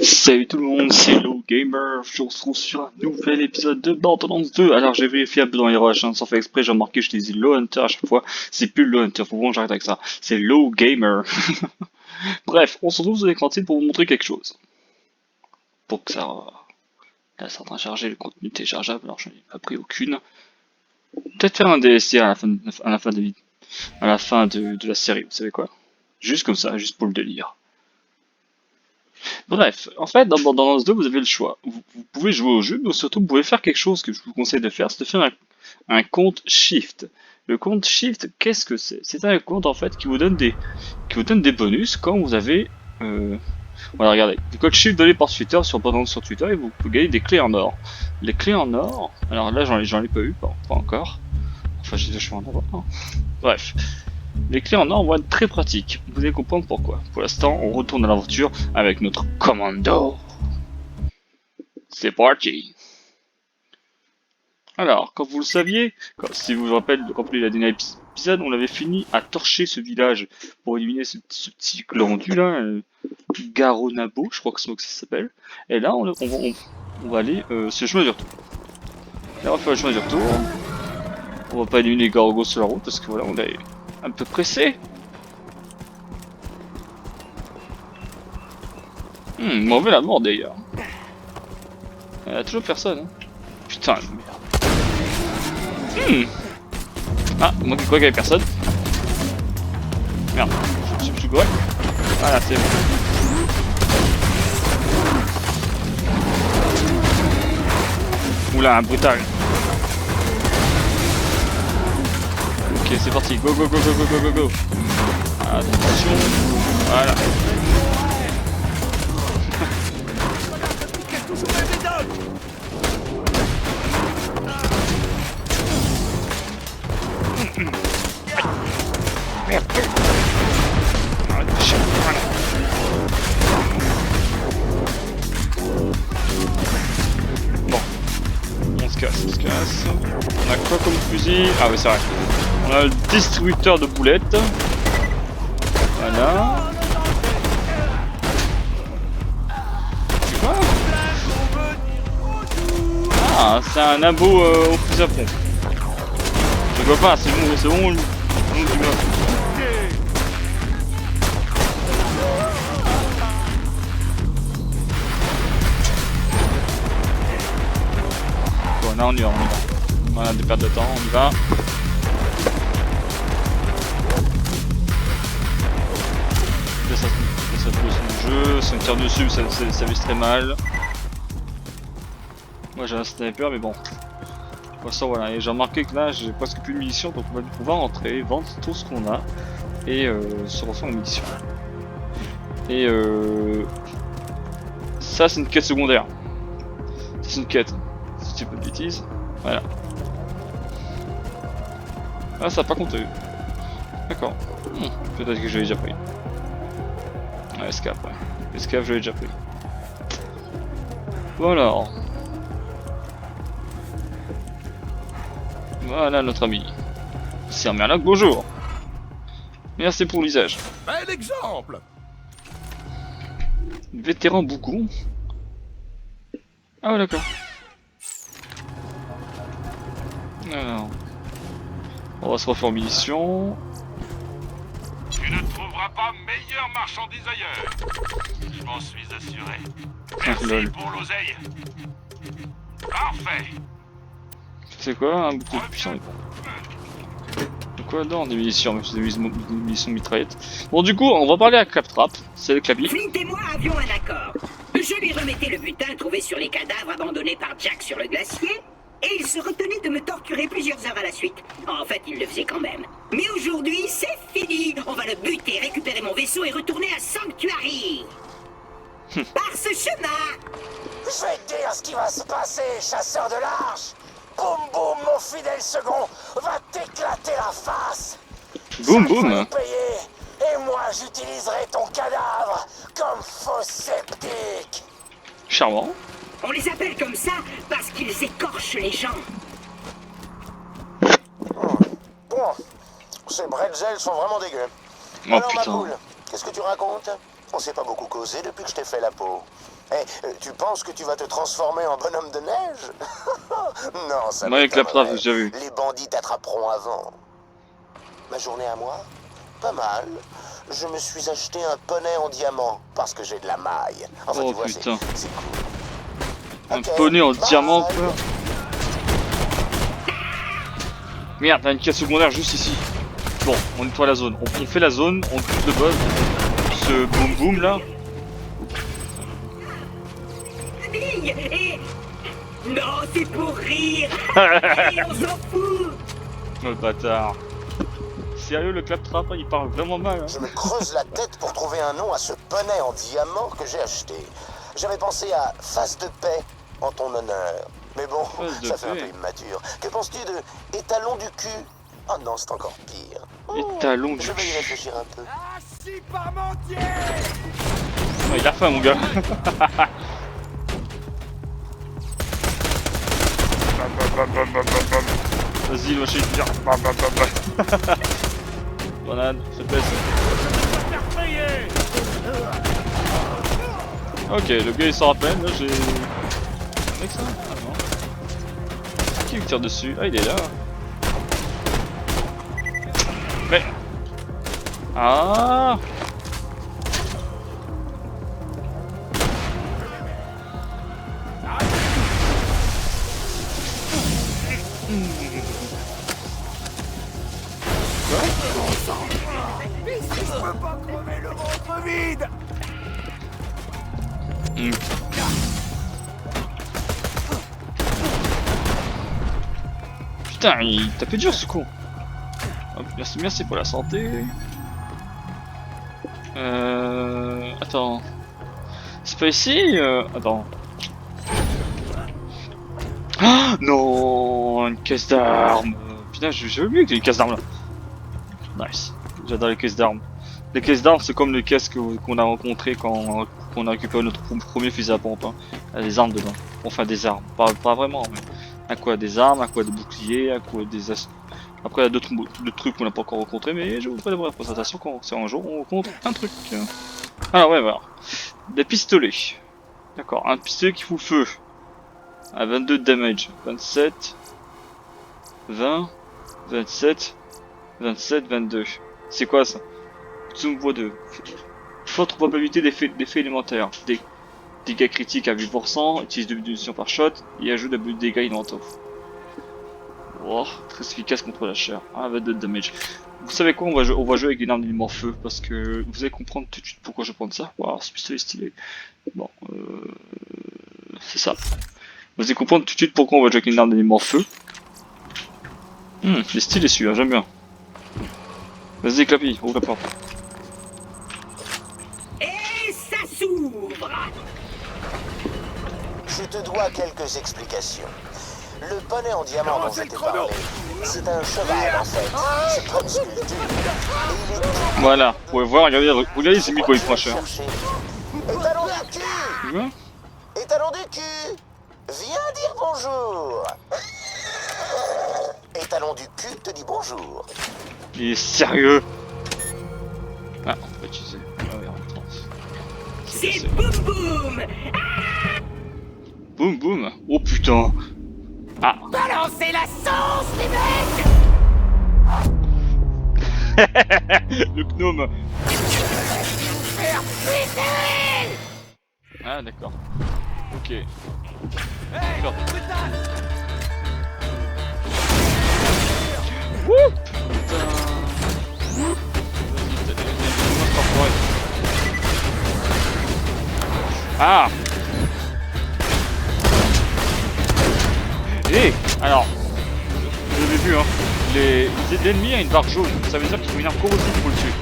Salut tout le monde, c'est Low Gamer. Je vous retrouve sur un nouvel épisode de Borderlands 2. Alors j'ai vérifié un peu dans les rushs, sans faire exprès, j'ai remarqué que je disais Low Hunter à chaque fois. C'est plus Low Hunter, faut vraiment que j'arrête avec ça. C'est Low Gamer. Bref, on se retrouve sur les cantines pour vous montrer quelque chose. Pour que ça... Là c'est en train de charger le contenu téléchargeable, alors je n'ai pas pris aucune. Peut-être faire un DLC à la fin de la série, vous savez quoi. Juste comme ça, juste pour le délire. Bref, en fait, dans Borderlands 2, vous avez le choix. Vous pouvez jouer au jeu, mais surtout, vous pouvez faire quelque chose que je vous conseille de faire, c'est de faire un compte Shift. Le compte Shift, qu'est-ce que c'est? C'est un compte, en fait, qui vous donne des bonus quand vous avez... Voilà, regardez. Le code Shift donné par Twitter, sur Borderlands sur Twitter, et vous pouvez gagner des clés en or. Les clés en or... Alors là, j'en ai pas eu, pas encore. Enfin, j'ai vachement en avoir. Hein. Bref. Les clés en or vont être très pratiques, vous allez comprendre pourquoi. Pour l'instant, on retourne à l'aventure avec notre commando. C'est parti. Alors, comme vous le saviez, si vous vous rappelez la dernière épisode, on avait fini à torcher ce village pour éliminer ce petit glandu là, Garonabo, je crois que c'est comme ça s'appelle. Et là, on va aller sur le chemin du retour. Là, on va faire le chemin du retour. On va pas éliminer les Gorgos sur la route parce que voilà, on est un peu pressé. Mauvais la mort d'ailleurs. Il y a toujours personne. Hein. Putain de merde. Ah, moi qui croyais qu'il y avait personne. Merde, je suis correct. Voilà, c'est bon. Oula, un brutal. Ok, c'est parti. Go, go, go, go, go, go, go, go. Attention. Voilà. Bon, on se casse. On a quoi comme fusil? Ah oui, c'est vrai. On a le distributeur de boulettes. Voilà. C'est quoi? Ah, c'est un abo au fusil à pompe. Je vois pas, c'est bon le du mode. Bon, là on y va. Voilà, des pertes de temps, on y va. Ça peut son jeu, si on tire dessus, ça vise très mal. Moi j'ai un sniper, mais bon. Pour l'instant, voilà, et j'ai remarqué que là j'ai presque plus de munitions, donc on va rentrer, vendre tout ce qu'on a et se refaire en munitions. Et ça c'est une quête secondaire. Ça c'est une quête, si tu dis pas de bêtises. Voilà. Ah, ça a pas compté. D'accord. Peut-être que je l'ai déjà pris. Ouais, escape, ouais. Escape, je l'ai déjà pris. Voilà. Voilà notre ami. Sir Merloc, bonjour. Merci pour l'usage. Bel exemple. Vétéran beaucoup. Ah ouais, d'accord. Alors. On va se refaire en munitions. Tu ne trouveras pas meilleure marchandise ailleurs. Je m'en suis assuré. Merci pour l'oseille. Parfait. C'est quoi un bouclier puissant? Quoi dedans? Des munitions, mais c'est des munitions mitraillettes. Bon, du coup, on va parler à Claptrap, c'est le Clapy. Flint et moi avions un accord. Je lui remettais le butin trouvé sur les cadavres abandonnés par Jack sur le glacier, et il se retenait de me torturer plusieurs heures à la suite. En fait, il le faisait quand même. Mais aujourd'hui, c'est fini. On va le buter, récupérer mon vaisseau et retourner à Sanctuary. Par ce chemin. Je vais te dire ce qui va se passer, chasseur de l'arche. Boum boum, mon fidèle second va t'éclater la face. Boum boum. Payer, et moi j'utiliserai ton cadavre comme faux sceptique. Charmant. On les appelle comme ça parce qu'ils écorchent les gens. Bon, ces bretzels sont vraiment dégueux. Oh Alors putain. ma poule, qu'est-ce que tu racontes? On s'est pas beaucoup causé depuis que je t'ai fait la peau. Eh, tu penses que tu vas te transformer en bonhomme de neige? Non, ça Moi avec la m'étonnerait. preuve, j'ai vu. Les bandits t'attraperont avant. Ma journée à moi? Pas mal. Je me suis acheté un poney en diamant parce que j'ai de la maille. Enfin, Oh tu vois, putain. c'est cool. Un Ok, poney en bye. diamant quoi. Merde, t'as une quête secondaire juste ici. Bon, on nettoie la zone. On fait la zone, on tue le boss. Ce boum boum là. Et... Non, c'est pour rire. Et on s'en fout. Oh, le bâtard. Sérieux, le claptrap, il parle vraiment mal. Hein. Je me creuse la tête pour trouver un nom à ce poney en diamant que j'ai acheté. J'avais pensé à Face de paix en ton honneur. Mais bon, Face de ça fait un paix. peu immature. Que penses-tu de étalon du cul? Oh non, c'est encore pire. Étalon du Je vais y cul. réfléchir un peu. Ouais, il a faim, mon gars. Vas-y, le machin, il Grenade, se baisse. Ok, le gars il s'en rappelle, là j'ai... Avec ça? Ah non. Qui me tire dessus? Ah, il est là. Mais... Ah! Hmm. Putain, il tapait dur ce con. Hop, merci, merci pour la santé. Attends. C'est pas ici Attends. Ah non, une caisse d'armes. Putain, j'ai oublié qu'il y a une caisse d'armes là. Nice. J'adore les caisses d'armes. Les caisses d'armes, c'est comme les caisses qu'on a rencontrées quand on a récupéré notre premier fusil à pompe. Hein. Il y a des armes dedans. Enfin, des armes. Pas vraiment, mais. À quoi des armes, à quoi des boucliers, à quoi des Après, il y a d'autres trucs qu'on n'a pas encore rencontrés, mais je vous ferai la présentation quand c'est un jour on rencontre un truc. Ah ouais, voilà. Des pistolets. D'accord, un pistolet qui fout le feu. À 22 de damage. 27. 20. 27. 27, 22. C'est quoi ça? Zoom voie 2. Forte probabilité d'effet élémentaire. Dégâts critiques à 8%, utilise 2 munitions par shot et ajoute des dégâts élémentaires. Oh, très efficace contre la chair. Ah, 22 de damage. Vous savez quoi, on va jouer avec une arme d'élément feu parce que vous allez comprendre tout de suite pourquoi je prends ça. Waouh, ce pistolet est stylé. Bon, c'est ça. Vous allez comprendre tout de suite pourquoi on va jouer avec une arme d'élément feu. C'est stylé celui-là, j'aime bien. Vas-y, Clapy, ouvre la porte. Et ça s'ouvre. Je te dois quelques explications. Le poney en diamant dont je t'ai parlé, c'est un cheval en fait. C'est pas une sculpture. Et il est Voilà, vous pouvez voir, regardez, c'est mis quoi il prend cher. cherché. Étalon du cul! Tu vois? Étalon du cul! Viens dire bonjour! Étalon du cul te dit bonjour. Il est sérieux. Ah, on peut utiliser. Ah oui, en trans. C'est boum boum. Boum boum. Oh putain. Ah. Balancez la sauce, les mecs. Le gnome. Ah d'accord. Ok. D'accord. Wouh putain. Ah. Et alors, vous avez vu hein, les ennemis ont une barre jaune, ça veut dire qu'ils ont une arme corrosive pour le tuer.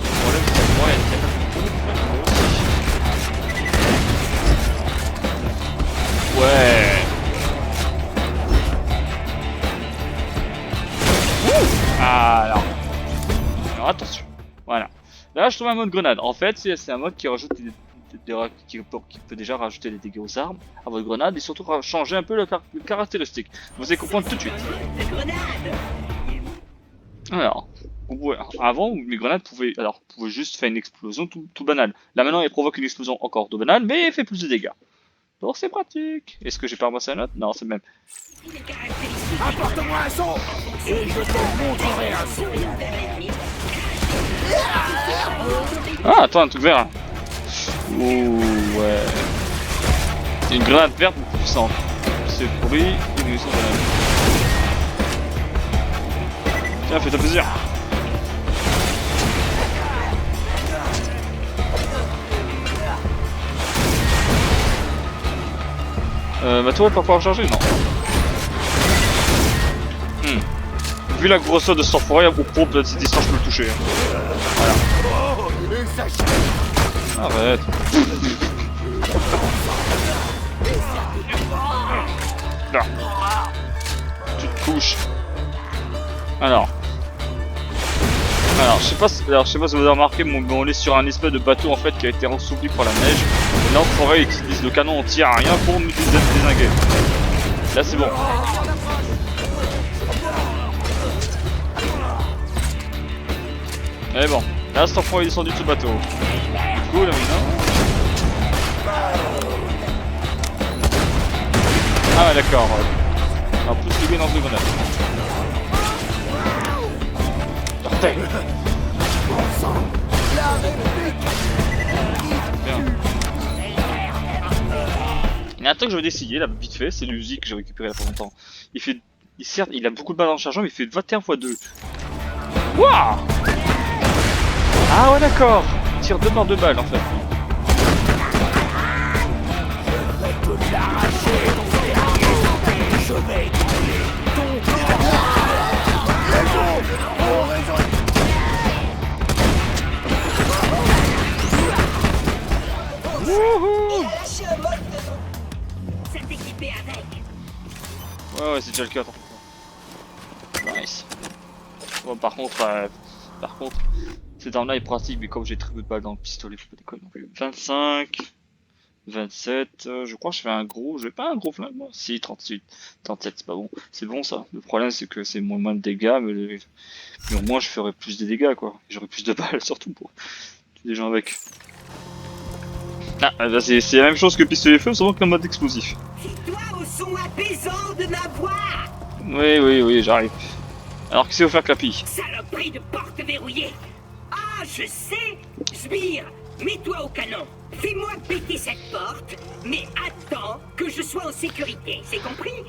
Le problème c'est que moi, il y a une ouais. Ah, alors attention, voilà. Là je trouve un mode grenade. En fait c'est un mode qui rajoute qui peut déjà rajouter des dégâts aux armes à votre grenade et surtout changer un peu le caractéristique. Vous allez comprendre tout de suite. La grenade. Alors, Avant, mes grenades pouvaient juste faire une explosion tout banale. Là maintenant, elles provoquent une explosion encore tout banale, mais elle fait plus de dégâts. Donc c'est pratique. Est-ce que j'ai pas ramassé un autre? Non, c'est le même. Apporte-moi un son et je te montrerai un son. Ah, attends, un truc vert. Ouh, ouais. Une grenade verte beaucoup puissante. C'est pourri, une munition grenade. Tiens, fais-toi plaisir. Ma tour va pas pouvoir charger? Non. Vu la grosseur de cet enfoiré, au pro, peut-être cette distance je peux le toucher. Voilà. Arrête. Là. Tu te couches. Alors, je sais pas si vous avez remarqué, mais on est sur un espèce de bateau en fait qui a été ensoupli par la neige. Et là, on pourrait utiliser le canon entier à rien pour nous dézinguer. Là, c'est bon. Et bon, là, cet enfant est descendu de ce bateau. Du coup, là, maintenant. Ah, ouais, d'accord. En plus, le gars dans deux grenades. Bien. Il y a un truc que je vais essayer là, vite fait, c'est l'Uzi que j'ai récupéré là pour longtemps. Certes, il a beaucoup de balles en chargeant, mais il fait 21 x 2. Waouh! Ah ouais, d'accord. Il tire 2 par 2 balles en fait. Wouhou! Ouais, c'est déjà le cas. Nice. Bon, par contre, cette arme-là est pratique, mais comme j'ai très peu de balles dans le pistolet, faut pas déconner non plus. 25, 27, je crois que je fais un gros, je vais pas un gros flingue moi. Si, 38, 37, c'est pas bon. C'est bon ça. Le problème c'est que c'est moins de dégâts, mais au moins je ferai plus de dégâts quoi. J'aurai plus de balles surtout pour tuer des gens avec. Ah, bah c'est la même chose que pistolet feu, seulement qu'en mode explosif. Fie-toi au son apaisant de ma voix. Oui, j'arrive. Alors, qu'est-ce qu'il faut faire, Clappy? Saloperie de porte verrouillée. Ah, je sais. Sbire, mets-toi au canon. Fais-moi péter cette porte, mais attends que je sois en sécurité, c'est compris?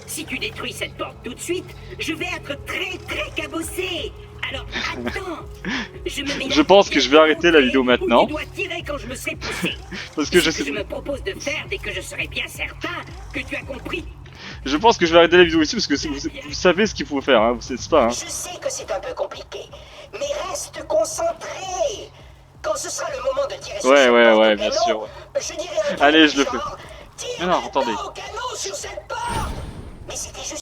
Si tu détruis cette porte tout de suite, je vais être très cabossé. Alors attends, je pense que je vais arrêter la vidéo maintenant. Tu dois tirer quand je me serai poussé. Parce que je sais. Ce que je me propose de faire dès que je serai bien certain que tu as compris. Je pense que je vais arrêter la vidéo ici parce que vous savez ce qu'il faut faire, hein, c'est pas. Hein. Je sais que c'est un peu compliqué, mais reste concentré. Quand ce sera le moment de tirer sur cette porte ouais, au bien canon, sûr. Ouais. Je dirai un Allez, truc je le fais. genre, tire Mais non, attendez. au canon sur cette porte. Mais c'était juste